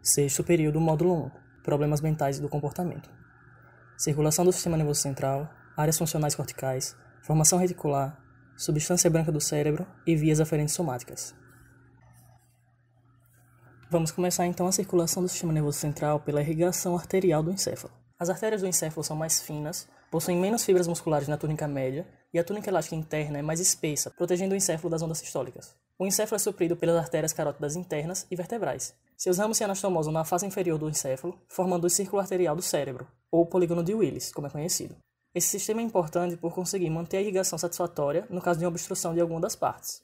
Sexto período, módulo 1. Problemas mentais e do comportamento. Circulação do sistema nervoso central, áreas funcionais corticais, formação reticular, substância branca do cérebro e vias aferentes somáticas. Vamos começar então a circulação do sistema nervoso central pela irrigação arterial do encéfalo. As artérias do encéfalo são mais finas, possuem menos fibras musculares na túnica média e a túnica elástica interna é mais espessa, protegendo o encéfalo das ondas sistólicas. O encéfalo é suprido pelas artérias carótidas internas e vertebrais. Seus ramos se anastomosam na face inferior do encéfalo, formando o círculo arterial do cérebro, ou polígono de Willis, como é conhecido. Esse sistema é importante por conseguir manter a irrigação satisfatória no caso de uma obstrução de alguma das partes.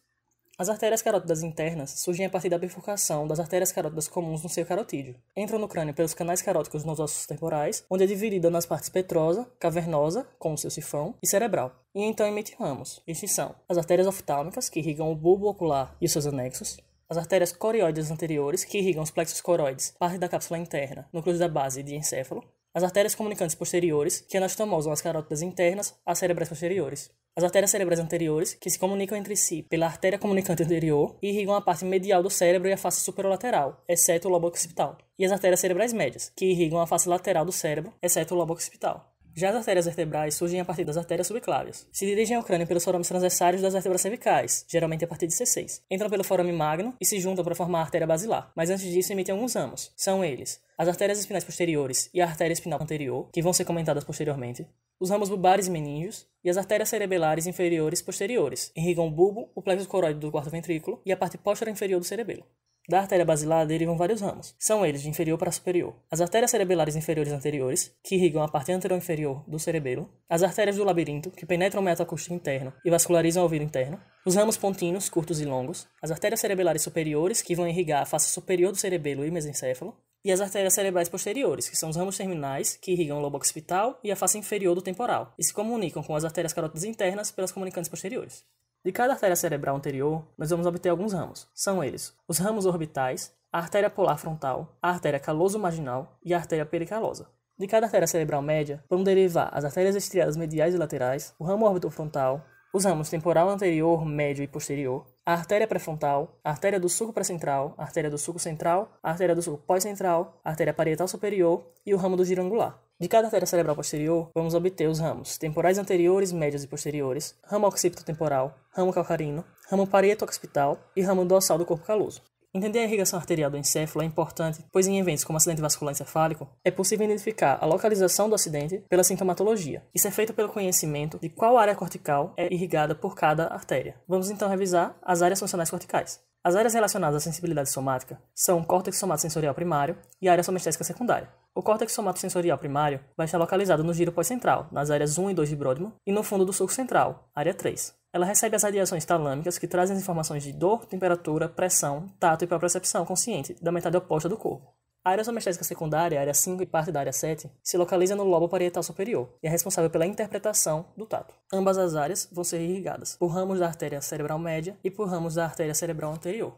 As artérias carótidas internas surgem a partir da bifurcação das artérias carótidas comuns no seio carotídeo. Entram no crânio pelos canais caróticos nos ossos temporais, onde é dividida nas partes petrosa, cavernosa, com o seu sifão, e cerebral. E então emite ramos. Estes são as artérias oftálmicas, que irrigam o bulbo ocular e os seus anexos, as artérias coroides anteriores, que irrigam os plexos coroides, parte da cápsula interna, núcleos da base de encéfalo, as artérias comunicantes posteriores, que anastomosam as carótidas internas às cerebrais posteriores. As artérias cerebrais anteriores, que se comunicam entre si pela artéria comunicante anterior e irrigam a parte medial do cérebro e a face superolateral, exceto o lobo occipital. E as artérias cerebrais médias, que irrigam a face lateral do cérebro, exceto o lobo occipital. Já as artérias vertebrais surgem a partir das artérias subclávias. Se dirigem ao crânio pelos forames transversários das vértebras cervicais, geralmente a partir de C6. Entram pelo forame magno e se juntam para formar a artéria basilar, mas antes disso emitem alguns ramos. São eles as artérias espinais posteriores e a artéria espinal anterior, que vão ser comentadas posteriormente, os ramos bulbares e meníngeos, e as artérias cerebelares inferiores posteriores, irrigam o bulbo, o plexo coroide do quarto ventrículo e a parte póstera inferior do cerebelo. Da artéria basilar derivam vários ramos. São eles de inferior para superior. As artérias cerebelares inferiores anteriores, que irrigam a parte anterior-inferior do cerebelo. As artérias do labirinto, que penetram o meato acústico interno e vascularizam o ouvido interno. Os ramos pontinos, curtos e longos. As artérias cerebelares superiores, que vão irrigar a face superior do cerebelo e mesencéfalo. E as artérias cerebrais posteriores, que são os ramos terminais, que irrigam o lobo occipital e a face inferior do temporal, e se comunicam com as artérias carótidas internas pelas comunicantes posteriores. De cada artéria cerebral anterior, nós vamos obter alguns ramos. São eles os ramos orbitais, a artéria polar frontal, a artéria caloso-marginal e a artéria pericalosa. De cada artéria cerebral média, vamos derivar as artérias estriadas mediais e laterais, o ramo órbito-frontal, os ramos temporal anterior, médio e posterior, a artéria pré-frontal, a artéria do sulco pré-central, a artéria do sulco central, a artéria do sulco pós-central, a artéria parietal superior e o ramo do giro angular. De cada artéria cerebral posterior, vamos obter os ramos temporais anteriores, médios e posteriores, ramo occipito-temporal, ramo calcarino, ramo parieto-occipital e ramo dorsal do corpo caloso. Entender a irrigação arterial do encéfalo é importante, pois em eventos como acidente vascular encefálico, é possível identificar a localização do acidente pela sintomatologia. Isso é feito pelo conhecimento de qual área cortical é irrigada por cada artéria. Vamos então revisar as áreas funcionais corticais. As áreas relacionadas à sensibilidade somática são o córtex somatosensorial primário e a área somestésica secundária. O córtex somatosensorial primário vai estar localizado no giro pós-central, nas áreas 1 e 2 de Brodmann, e no fundo do sulco central, área 3. Ela recebe as radiações talâmicas que trazem as informações de dor, temperatura, pressão, tato e propriocepção consciente da metade oposta do corpo. A área somestésica secundária, área 5 e parte da área 7, se localiza no lobo parietal superior e é responsável pela interpretação do tato. Ambas as áreas vão ser irrigadas por ramos da artéria cerebral média e por ramos da artéria cerebral anterior.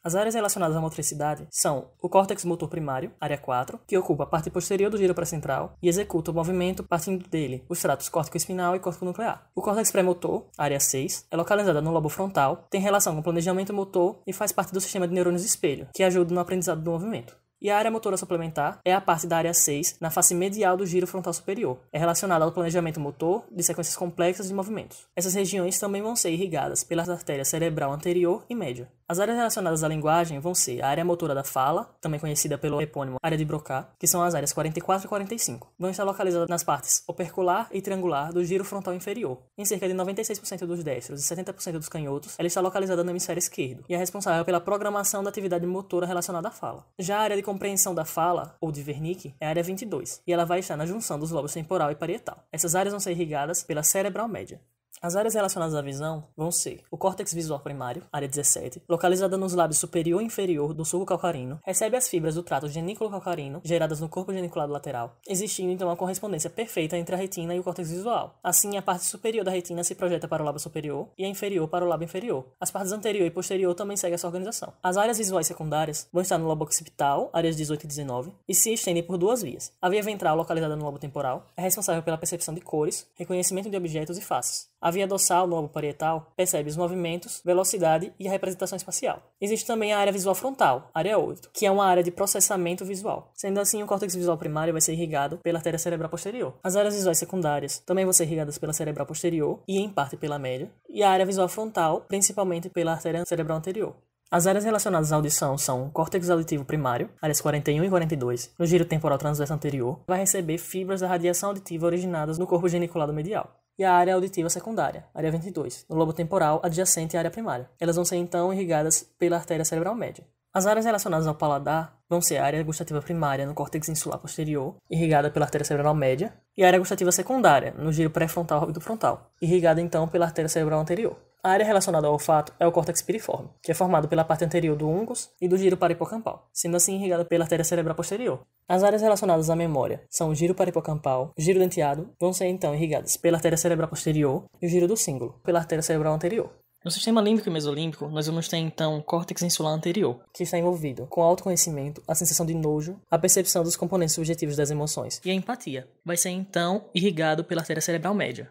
As áreas relacionadas à motricidade são o córtex motor primário, área 4, que ocupa a parte posterior do giro pré-central e executa o movimento partindo dele os tratos córtico-espinal e córtico-nuclear. O córtex pré-motor, área 6, é localizada no lobo frontal, tem relação com o planejamento motor e faz parte do sistema de neurônios espelho, que ajuda no aprendizado do movimento. E a área motora suplementar é a parte da área 6 na face medial do giro frontal superior. É relacionada ao planejamento motor de sequências complexas de movimentos. Essas regiões também vão ser irrigadas pelas artérias cerebral anterior e média. As áreas relacionadas à linguagem vão ser a área motora da fala, também conhecida pelo epônimo área de Broca, que são as áreas 44 e 45. Vão estar localizadas nas partes opercular e triangular do giro frontal inferior. Em cerca de 96% dos destros e 70% dos canhotos, ela está localizada no hemisfério esquerdo e é responsável pela programação da atividade motora relacionada à fala. Já a área de compreensão da fala, ou de Wernicke, é a área 22, e ela vai estar na junção dos lobos temporal e parietal. Essas áreas vão ser irrigadas pela cerebral média. As áreas relacionadas à visão vão ser o córtex visual primário, área 17, localizada nos lábios superior e inferior do sulco calcarino, recebe as fibras do trato genículo-calcarino, geradas no corpo geniculado lateral, existindo então uma correspondência perfeita entre a retina e o córtex visual. Assim, a parte superior da retina se projeta para o lábio superior e a inferior para o lábio inferior. As partes anterior e posterior também seguem essa organização. As áreas visuais secundárias vão estar no lobo occipital, áreas 18 e 19, e se estendem por duas vias. A via ventral, localizada no lobo temporal, é responsável pela percepção de cores, reconhecimento de objetos e faces. A via dorsal, no lobo parietal, percebe os movimentos, velocidade e a representação espacial. Existe também a área visual frontal, área 8, que é uma área de processamento visual. Sendo assim, o córtex visual primário vai ser irrigado pela artéria cerebral posterior. As áreas visuais secundárias também vão ser irrigadas pela cerebral posterior e, em parte, pela média. E a área visual frontal, principalmente pela artéria cerebral anterior. As áreas relacionadas à audição são o córtex auditivo primário, áreas 41 e 42, no giro temporal transverso anterior, vai receber fibras da radiação auditiva originadas no corpo geniculado medial. E a área auditiva secundária, área 22, no lobo temporal adjacente à área primária. Elas vão ser então irrigadas pela artéria cerebral média. As áreas relacionadas ao paladar vão ser a área gustativa primária no córtex insular posterior, irrigada pela artéria cerebral média, e a área gustativa secundária, no giro pré-frontal órbito frontal, irrigada então pela artéria cerebral anterior. A área relacionada ao olfato é o córtex piriforme, que é formado pela parte anterior do úngus e do giro paripocampal, sendo assim irrigada pela artéria cerebral posterior. As áreas relacionadas à memória são o giro paripocampal, o giro denteado, vão ser então irrigadas pela artéria cerebral posterior e o giro do cíngulo, pela artéria cerebral anterior. No sistema límbico e mesolímbico, nós vamos ter então o córtex insular anterior, que está envolvido com o autoconhecimento, a sensação de nojo, a percepção dos componentes subjetivos das emoções e a empatia. Vai ser então irrigado pela artéria cerebral média.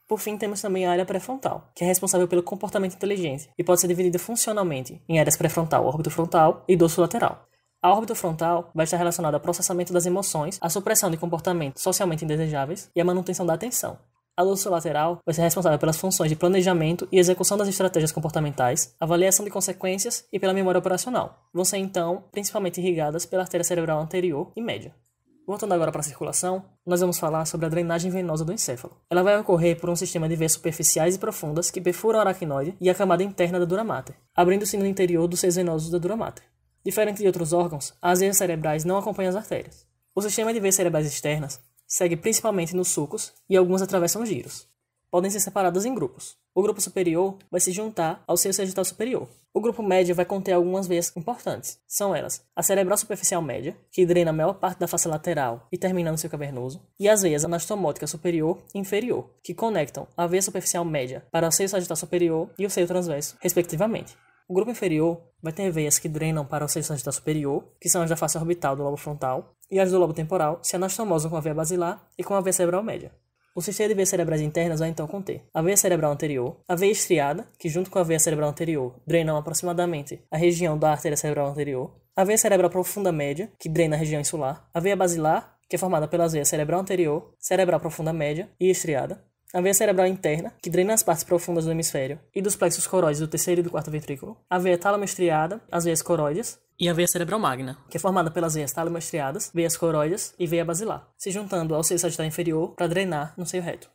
Por fim, temos também a área pré-frontal, que é responsável pelo comportamento inteligente e pode ser dividida funcionalmente em áreas pré-frontal, órbito frontal e dorso lateral. A órbita frontal vai estar relacionada ao processamento das emoções, à supressão de comportamentos socialmente indesejáveis e à manutenção da atenção. A dorsolateral vai ser responsável pelas funções de planejamento e execução das estratégias comportamentais, avaliação de consequências e pela memória operacional. Vão ser, então, principalmente irrigadas pela artéria cerebral anterior e média. Voltando agora para a circulação, nós vamos falar sobre a drenagem venosa do encéfalo. Ela vai ocorrer por um sistema de veias superficiais e profundas que perfuram o aracnoide e a camada interna da dura mater, abrindo-se no interior dos seios venosos da dura mater. Diferente de outros órgãos, as veias cerebrais não acompanham as artérias. O sistema de veias cerebrais externas segue principalmente nos sulcos e algumas atravessam os giros. Podem ser separadas em grupos. O grupo superior vai se juntar ao seio sagital superior. O grupo médio vai conter algumas veias importantes. São elas a cerebral superficial média, que drena a maior parte da face lateral e termina no seio cavernoso, e as veias anastomótica superior e inferior, que conectam a veia superficial média para o seio sagital superior e o seio transverso, respectivamente. O grupo inferior vai ter veias que drenam para o seio sagital superior, que são as da face orbital do lobo frontal, e as do lobo temporal se anastomosam com a veia basilar e com a veia cerebral média. O sistema de veias cerebrais internas vai então conter a veia cerebral anterior, a veia estriada, que junto com a veia cerebral anterior drenam aproximadamente a região da artéria cerebral anterior, a veia cerebral profunda média, que drena a região insular, a veia basilar, que é formada pelas veias cerebral anterior, cerebral profunda média e estriada, a veia cerebral interna, que drena as partes profundas do hemisfério e dos plexos coroides do terceiro e do quarto ventrículo, a veia tálamo-estriada, as veias coroides, e a veia cerebral magna, que é formada pelas veias tálamo-estriadas, veias coroides e veia basilar, se juntando ao seio sagital inferior para drenar no seio reto.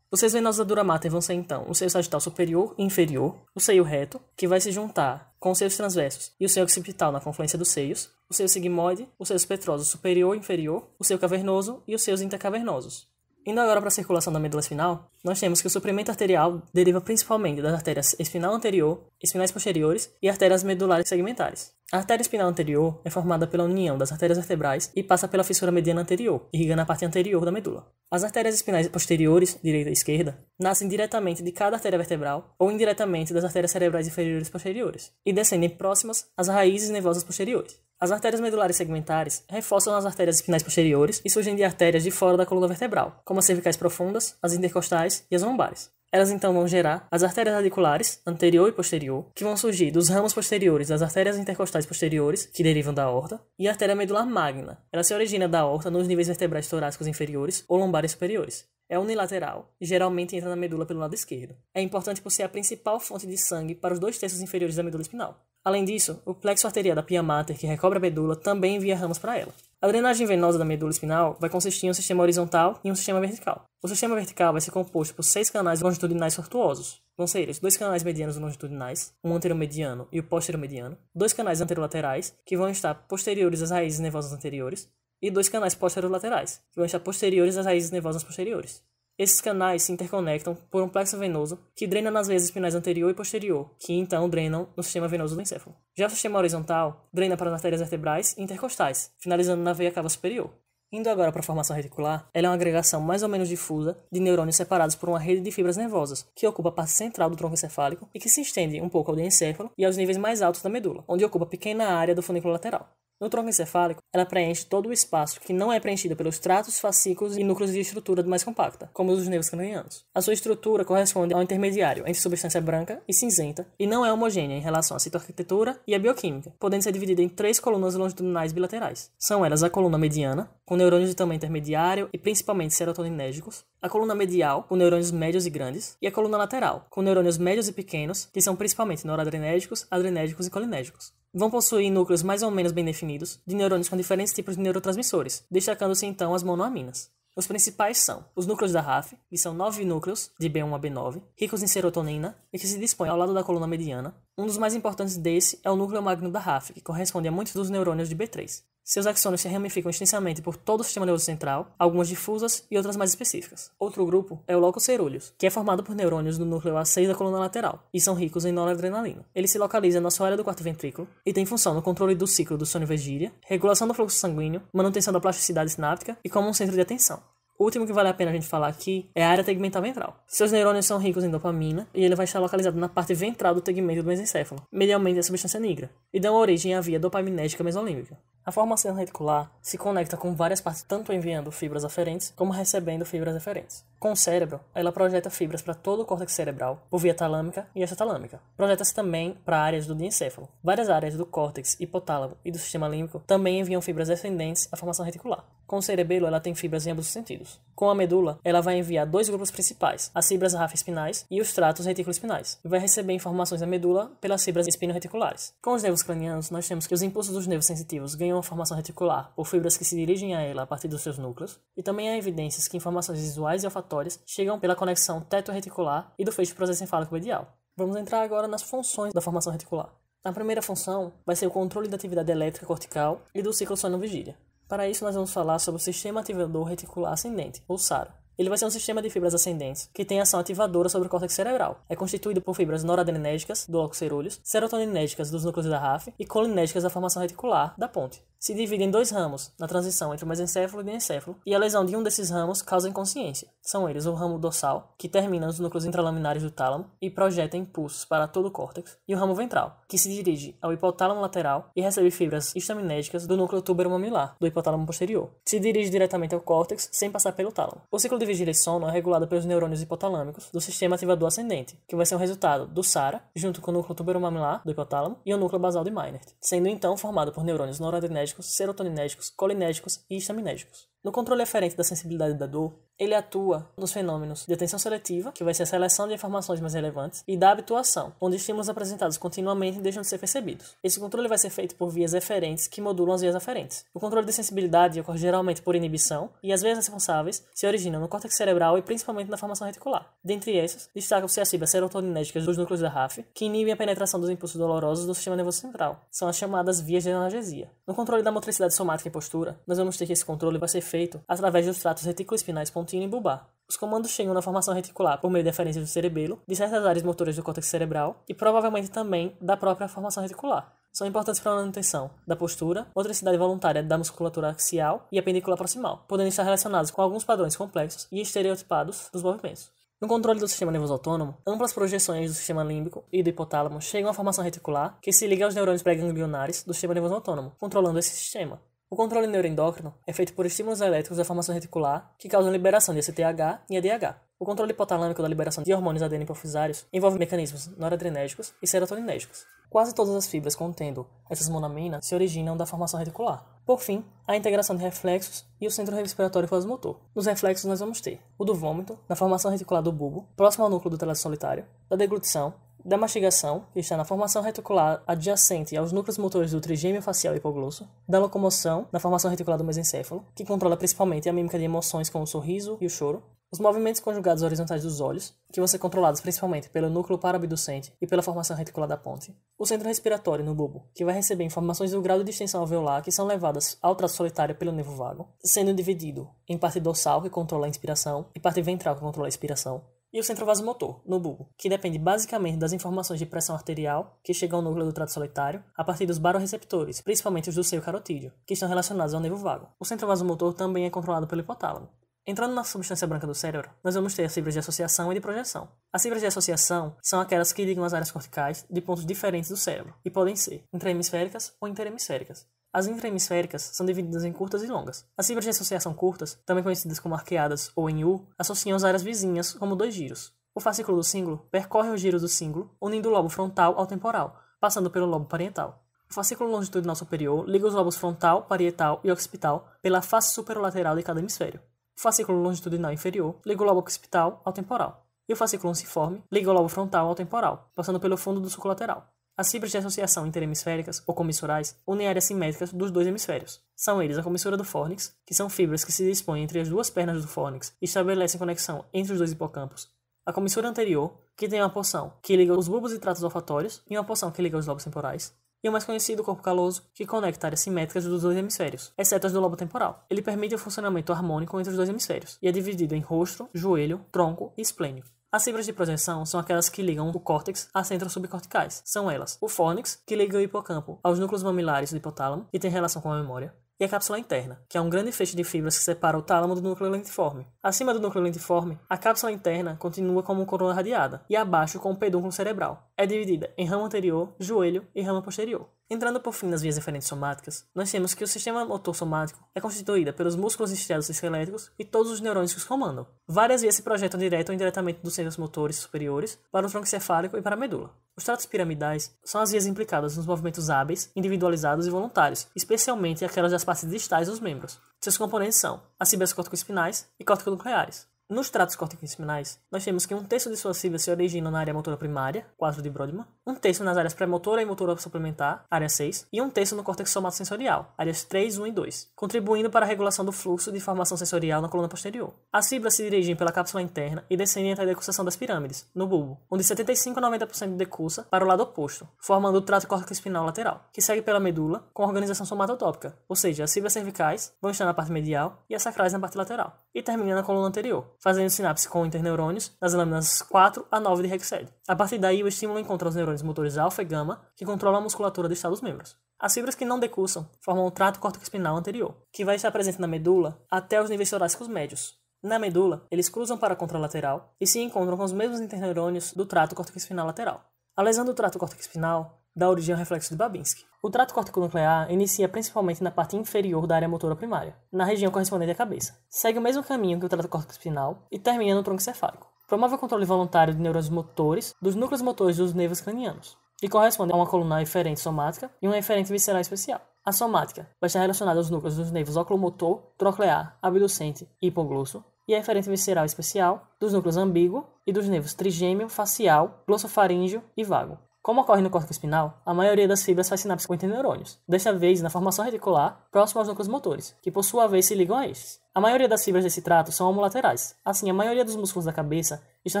Os seios venosos da dura mater vão ser então o seio sagital superior e inferior, o seio reto, que vai se juntar com os seios transversos e o seio occipital na confluência dos seios, o seio sigmoide, o seio petroso superior e inferior, o seio cavernoso e os seios intercavernosos. Indo agora para a circulação da medula espinal, nós temos que o suprimento arterial deriva principalmente das artérias espinal anterior, espinais posteriores e artérias medulares segmentares. A artéria espinal anterior é formada pela união das artérias vertebrais e passa pela fissura mediana anterior, irrigando a parte anterior da medula. As artérias espinais posteriores, direita e esquerda, nascem diretamente de cada artéria vertebral ou indiretamente das artérias cerebrais inferiores posteriores e descendem próximas às raízes nervosas posteriores. As artérias medulares segmentares reforçam as artérias espinais posteriores e surgem de artérias de fora da coluna vertebral, como as cervicais profundas, as intercostais e as lombares. Elas então vão gerar as artérias radiculares, anterior e posterior, que vão surgir dos ramos posteriores das artérias intercostais posteriores, que derivam da aorta, e a artéria medular magna. Ela se origina da aorta nos níveis vertebrais torácicos inferiores ou lombares superiores. É unilateral e geralmente entra na medula pelo lado esquerdo. É importante por ser a principal fonte de sangue para os 2 terços inferiores da medula espinal. Além disso, o plexo arterial da pia mater, que recobre a medula, também envia ramos para ela. A drenagem venosa da medula espinal vai consistir em um sistema horizontal e um sistema vertical. O sistema vertical vai ser composto por 6 canais longitudinais tortuosos. Vão ser eles 2 canais medianos longitudinais, um anteromediano e o posteromediano, 2 canais anterolaterais, que vão estar posteriores às raízes nervosas anteriores, e 2 canais posterolaterais, que vão estar posteriores às raízes nervosas posteriores. Esses canais se interconectam por um plexo venoso que drena nas veias espinais anterior e posterior, que então drenam no sistema venoso do encéfalo. Já o sistema horizontal drena para as artérias vertebrais e intercostais, finalizando na veia cava superior. Indo agora para a formação reticular, ela é uma agregação mais ou menos difusa de neurônios separados por uma rede de fibras nervosas, que ocupa a parte central do tronco encefálico e que se estende um pouco ao diencéfalo e aos níveis mais altos da medula, onde ocupa a pequena área do funículo lateral. No tronco encefálico, ela preenche todo o espaço que não é preenchido pelos tratos, fascículos e núcleos de estrutura mais compacta, como os dos nervos cranianos. A sua estrutura corresponde ao intermediário entre substância branca e cinzenta e não é homogênea em relação à citoarquitetura e à bioquímica, podendo ser dividida em 3 colunas longitudinais bilaterais. São elas a coluna mediana, com neurônios de tamanho intermediário e principalmente serotoninérgicos, a coluna medial, com neurônios médios e grandes, e a coluna lateral, com neurônios médios e pequenos, que são principalmente noradrenérgicos, adrenérgicos e colinérgicos. Vão possuir núcleos mais ou menos bem definidos, de neurônios com diferentes tipos de neurotransmissores, destacando-se então as monoaminas. Os principais são os núcleos da RAF, que são 9 núcleos de B1 a B9, ricos em serotonina e que se dispõem ao lado da coluna mediana. Um dos mais importantes desse é o núcleo magno da RAF, que corresponde a muitos dos neurônios de B3. Seus axônios se ramificam extensamente por todo o sistema nervoso central, algumas difusas e outras mais específicas. Outro grupo é o locus cerúleus, que é formado por neurônios do núcleo A6 da coluna lateral, e são ricos em noradrenalina. Ele se localiza na assoalho do quarto ventrículo e tem função no controle do ciclo do sono e vigília, regulação do fluxo sanguíneo, manutenção da plasticidade sináptica e como um centro de atenção. O último que vale a pena a gente falar aqui é a área tegmental ventral. Seus neurônios são ricos em dopamina e ele vai estar localizado na parte ventral do tegmento do mesencéfalo, medialmente da substância nigra, e dão origem à via dopaminérgica mesolímbica. A formação reticular se conecta com várias partes, tanto enviando fibras aferentes como recebendo fibras eferentes. Com o cérebro, ela projeta fibras para todo o córtex cerebral, por via talâmica e extratalâmica. Projeta-se também para áreas do diencéfalo. Várias áreas do córtex, hipotálamo e do sistema límbico também enviam fibras descendentes à formação reticular. Com o cerebelo, ela tem fibras em ambos os sentidos. Com a medula, ela vai enviar 2 grupos principais, as fibras RAF-espinais e os tratos reticuloespinais, e vai receber informações da medula pelas fibras espinoreticulares. Com os nervos cranianos, nós temos que os impulsos dos nervos sensitivos ganham uma formação reticular por fibras que se dirigem a ela a partir dos seus núcleos, e também há evidências que informações visuais e olfatórias chegam pela conexão teto-reticular e do feixe prosencefálico medial. Vamos entrar agora nas funções da formação reticular. A primeira função vai ser o controle da atividade elétrica cortical e do ciclo sono-vigília. Para isso, nós vamos falar sobre o Sistema Ativador Reticular Ascendente, ou SARA. Ele vai ser um sistema de fibras ascendentes que tem ação ativadora sobre o córtex cerebral. É constituído por fibras noradrenérgicas, do locus cerúleus, serotoninérgicas dos núcleos da RAF e colinérgicas da formação reticular, da ponte. Se divide em 2 ramos, na transição entre o mesencéfalo e o diencéfalo, e a lesão de um desses ramos causa inconsciência. São eles o ramo dorsal, que termina nos núcleos intralaminares do tálamo e projeta impulsos para todo o córtex, e o ramo ventral, que se dirige ao hipotálamo lateral e recebe fibras histaminérgicas do núcleo túbero-mamilar, do hipotálamo posterior, que se dirige diretamente ao córtex sem passar pelo tálamo. O ciclo de vigília e sono é regulado pelos neurônios hipotalâmicos do sistema ativador ascendente, que vai ser o resultado do SARA, junto com o núcleo túbero-mamilar do hipotálamo e o núcleo basal de Meinert, sendo então formado por neurônios noradrenérgicos, serotoninérgicos, colinérgicos e histaminérgicos. No controle aferente da sensibilidade da dor, ele atua nos fenômenos de atenção seletiva, que vai ser a seleção de informações mais relevantes, e da habituação, onde estímulos apresentados continuamente deixam de ser percebidos. Esse controle vai ser feito por vias eferentes que modulam as vias aferentes. O controle de sensibilidade ocorre geralmente por inibição, e as vias responsáveis se originam no córtex cerebral e principalmente na formação reticular. Dentre essas, destacam-se as fibras serotoninérgicas dos núcleos da RAF, que inibem a penetração dos impulsos dolorosos do sistema nervoso central. São as chamadas vias de analgesia. No controle da motricidade somática e postura, nós vamos ter que esse controle vai ser feito através dos tratos reticuloespinais pontino e bulbar. Os comandos chegam na formação reticular por meio de aferência do cerebelo, de certas áreas motoras do córtex cerebral e provavelmente também da própria formação reticular. São importantes para a manutenção da postura, motricidade voluntária da musculatura axial e apendicula proximal, podendo estar relacionados com alguns padrões complexos e estereotipados dos movimentos. No controle do sistema nervoso autônomo, amplas projeções do sistema límbico e do hipotálamo chegam à formação reticular, que se liga aos neurônios pré-ganglionares do sistema nervoso autônomo, controlando esse sistema. O controle neuroendócrino é feito por estímulos elétricos da formação reticular que causam liberação de ACTH e ADH. O controle hipotalâmico da liberação de hormônios adenohipofisários envolve mecanismos noradrenérgicos e serotoninérgicos. Quase todas as fibras contendo essas monaminas se originam da formação reticular. Por fim, a integração de reflexos e o centro respiratório vasomotor. Nos reflexos nós vamos ter o do vômito, na formação reticular do bulbo, próximo ao núcleo do teleto solitário, da deglutição, da mastigação, que está na formação reticular adjacente aos núcleos motores do trigêmeo facial e hipoglosso, da locomoção, na formação reticular do mesencéfalo, que controla principalmente a mímica de emoções como o sorriso e o choro, os movimentos conjugados horizontais dos olhos, que vão ser controlados principalmente pelo núcleo paraabducente e pela formação reticular da ponte, o centro respiratório no bulbo, que vai receber informações do grau de distensão alveolar que são levadas ao trato solitário pelo nervo vago, sendo dividido em parte dorsal, que controla a inspiração, e parte ventral, que controla a expiração, e o centro vasomotor, no bulbo, que depende basicamente das informações de pressão arterial que chegam ao núcleo do trato solitário a partir dos barorreceptores, principalmente os do seio carotídeo, que estão relacionados ao nervo vago. O centro vasomotor também é controlado pelo hipotálamo. Entrando na substância branca do cérebro, nós vamos ter as fibras de associação e de projeção. As fibras de associação são aquelas que ligam as áreas corticais de pontos diferentes do cérebro, e podem ser intrahemisféricas ou interhemisféricas. As intrahemisféricas são divididas em curtas e longas. As fibras de associação curtas, também conhecidas como arqueadas ou em U, associam as áreas vizinhas como dois giros. O fascículo do cíngulo percorre os giros do cíngulo, unindo o lobo frontal ao temporal, passando pelo lobo parietal. O fascículo longitudinal superior liga os lobos frontal, parietal e occipital pela face superolateral de cada hemisfério. O fascículo longitudinal inferior liga o lobo occipital ao temporal. E o fascículo unciforme liga o lobo frontal ao temporal, passando pelo fundo do sulco lateral. As fibras de associação interhemisféricas ou comissurais unem áreas simétricas dos dois hemisférios. São eles a comissura do fórnix, que são fibras que se dispõem entre as duas pernas do fórnix e estabelecem conexão entre os dois hipocampos. A comissura anterior, que tem uma porção que liga os bulbos e tratos olfatórios e uma porção que liga os lobos temporais. E o mais conhecido corpo caloso, que conecta áreas simétricas dos dois hemisférios, exceto as do lobo temporal. Ele permite o funcionamento harmônico entre os dois hemisférios, e é dividido em rosto, joelho, tronco e esplênio. As fibras de projeção são aquelas que ligam o córtex às centros subcorticais. São elas: o fórnix, que liga o hipocampo aos núcleos mamilares do hipotálamo e tem relação com a memória, e a cápsula interna, que é um grande feixe de fibras que separa o tálamo do núcleo lentiforme. Acima do núcleo lentiforme, a cápsula interna continua como coroa radiada, e abaixo com o pedúnculo cerebral. É dividida em ramo anterior, joelho e ramo posterior. Entrando por fim nas vias eferentes somáticas, nós temos que o sistema motor somático é constituído pelos músculos estriados esqueléticos e todos os neurônios que os comandam. Várias vias se projetam direto ou indiretamente dos centros motores superiores para o tronco encefálico e para a medula. Os tratos piramidais são as vias implicadas nos movimentos hábeis, individualizados e voluntários, especialmente aquelas das partes distais dos membros. Seus componentes são as fibras córtico-espinais e córtico-nucleares. Nos tratos córtico-espinais, nós temos que um terço de suas fibras se originam na área motora primária, 4 de Brodmann, um terço nas áreas pré-motora e motora suplementar, área 6, e um terço no córtex somatosensorial, áreas 3, 1 e 2, contribuindo para a regulação do fluxo de informação sensorial na coluna posterior. As fibras se dirigem pela cápsula interna e descendem até a decussação das pirâmides, no bulbo, onde 75 a 90% decursa para o lado oposto, formando o trato córtico-espinal lateral, que segue pela medula com organização somatotópica, ou seja, as fibras cervicais vão estar na parte medial e as sacrais na parte lateral, e termina na coluna anterior, fazendo sinapse com interneurônios nas lâminas 4 a 9 de Rexed. A partir daí, o estímulo encontra os neurônios motores alfa e gama, que controlam a musculatura do estado dos membros. As fibras que não decursam formam o trato córtico-espinal anterior, que vai estar presente na medula até os níveis torácicos médios. Na medula, eles cruzam para a contralateral e se encontram com os mesmos interneurônios do trato córtico-espinal lateral. A lesão do trato córtico-espinal dá origem ao reflexo de Babinski. O trato córtico-nuclear inicia principalmente na parte inferior da área motora primária, na região correspondente à cabeça. Segue o mesmo caminho que o trato córtico-espinal e termina no tronco encefálico. Promove o controle voluntário de neurônios motores dos núcleos motores dos nervos cranianos e corresponde a uma coluna eferente somática e uma eferente visceral especial. A somática vai estar relacionada aos núcleos dos nervos oculomotor, troclear, abducente e hipoglosso, e a eferente visceral especial dos núcleos ambíguo e dos nervos trigêmeo, facial, glossofaríngeo e vago. Como ocorre no córtex espinal, a maioria das fibras faz sinapse com interneurônios, desta vez na formação reticular, próximo aos núcleos motores, que por sua vez se ligam a estes. A maioria das fibras desse trato são homolaterais, assim a maioria dos músculos da cabeça estão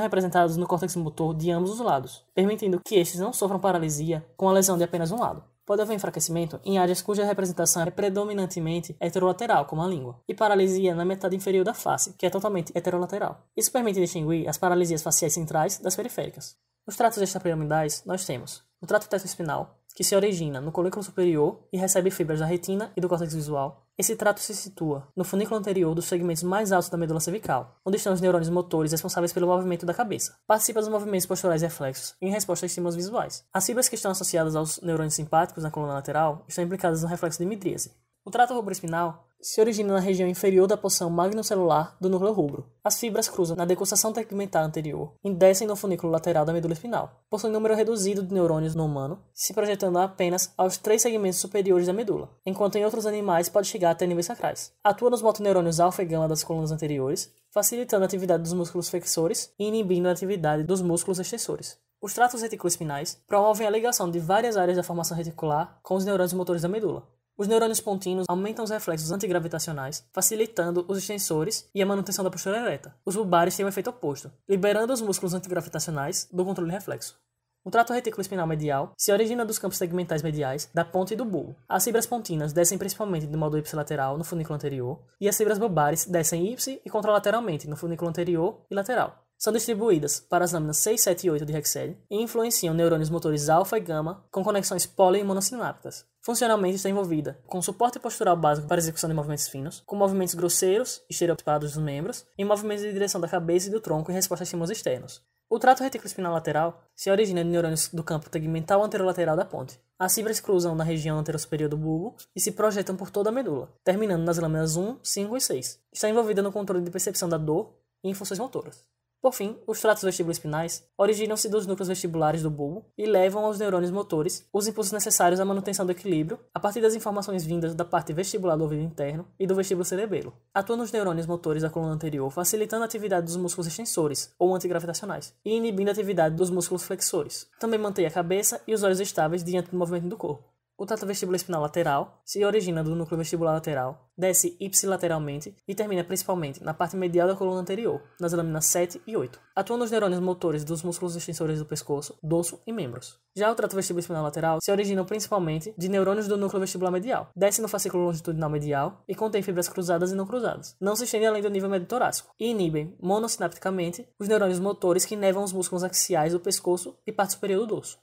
representados no córtex motor de ambos os lados, permitindo que estes não sofram paralisia com a lesão de apenas um lado. Pode haver enfraquecimento em áreas cuja representação é predominantemente heterolateral, como a língua, e paralisia na metade inferior da face, que é totalmente heterolateral. Isso permite distinguir as paralisias faciais centrais das periféricas. Nos tratos extrapiramidais, nós temos o trato tetoespinal, que se origina no colículo superior e recebe fibras da retina e do córtex visual. Esse trato se situa no funículo anterior dos segmentos mais altos da medula cervical, onde estão os neurônios motores responsáveis pelo movimento da cabeça. Participa dos movimentos posturais reflexos em resposta a estímulos visuais. As fibras que estão associadas aos neurônios simpáticos na coluna lateral estão implicadas no reflexo de midríase. O trato rubroespinal se origina na região inferior da porção magnocelular do núcleo rubro. As fibras cruzam na decussação tegmentar anterior e descem no funículo lateral da medula espinal. Possui um número reduzido de neurônios no humano, se projetando apenas aos 3 segmentos superiores da medula, enquanto em outros animais pode chegar até níveis sacrais. Atua nos motoneurônios alfa e gama das colunas anteriores, facilitando a atividade dos músculos flexores e inibindo a atividade dos músculos extensores. Os tratos reticuloespinais promovem a ligação de várias áreas da formação reticular com os neurônios motores da medula. Os neurônios pontinos aumentam os reflexos antigravitacionais, facilitando os extensores e a manutenção da postura ereta. Os bulbares têm um efeito oposto, liberando os músculos antigravitacionais do controle reflexo. O trato reticuloespinal medial se origina dos campos segmentais mediais da ponta e do bulbo. As fibras pontinas descem principalmente do modo ipsilateral no funículo anterior, e as fibras bulbares descem ipsi e contralateralmente no funículo anterior e lateral. São distribuídas para as lâminas 6, 7 e 8 de Rexed e influenciam neurônios motores alfa e gama com conexões poli e monossinápticas. Funcionalmente está envolvida com suporte postural básico para execução de movimentos finos, com movimentos grosseiros, estereotipados dos membros, e movimentos de direção da cabeça e do tronco em resposta a estímulos externos. O trato retículo-espinal lateral se origina de neurônios do campo tegmental anterolateral da ponte. As fibras cruzam na região anterosuperior do bulbo e se projetam por toda a medula, terminando nas lâminas 1, 5 e 6. Está envolvida no controle de percepção da dor e em funções motoras. Por fim, os tratos vestibuloespinais originam-se dos núcleos vestibulares do bulbo e levam aos neurônios motores os impulsos necessários à manutenção do equilíbrio a partir das informações vindas da parte vestibular do ouvido interno e do vestíbulo cerebelo. Atuam nos neurônios motores da coluna anterior, facilitando a atividade dos músculos extensores, ou antigravitacionais, e inibindo a atividade dos músculos flexores. Também mantém a cabeça e os olhos estáveis diante do movimento do corpo. O trato vestibuloespinal lateral se origina do núcleo vestibular lateral, desce ipsilateralmente e termina principalmente na parte medial da coluna anterior, nas lâminas 7 e 8. Atua nos neurônios motores dos músculos extensores do pescoço, dorso e membros. Já o trato vestibuloespinal lateral se origina principalmente de neurônios do núcleo vestibular medial, desce no fascículo longitudinal medial e contém fibras cruzadas e não cruzadas. Não se estende além do nível médio torácico e inibem monossinapticamente os neurônios motores que inervam os músculos axiais do pescoço e parte superior do dorso.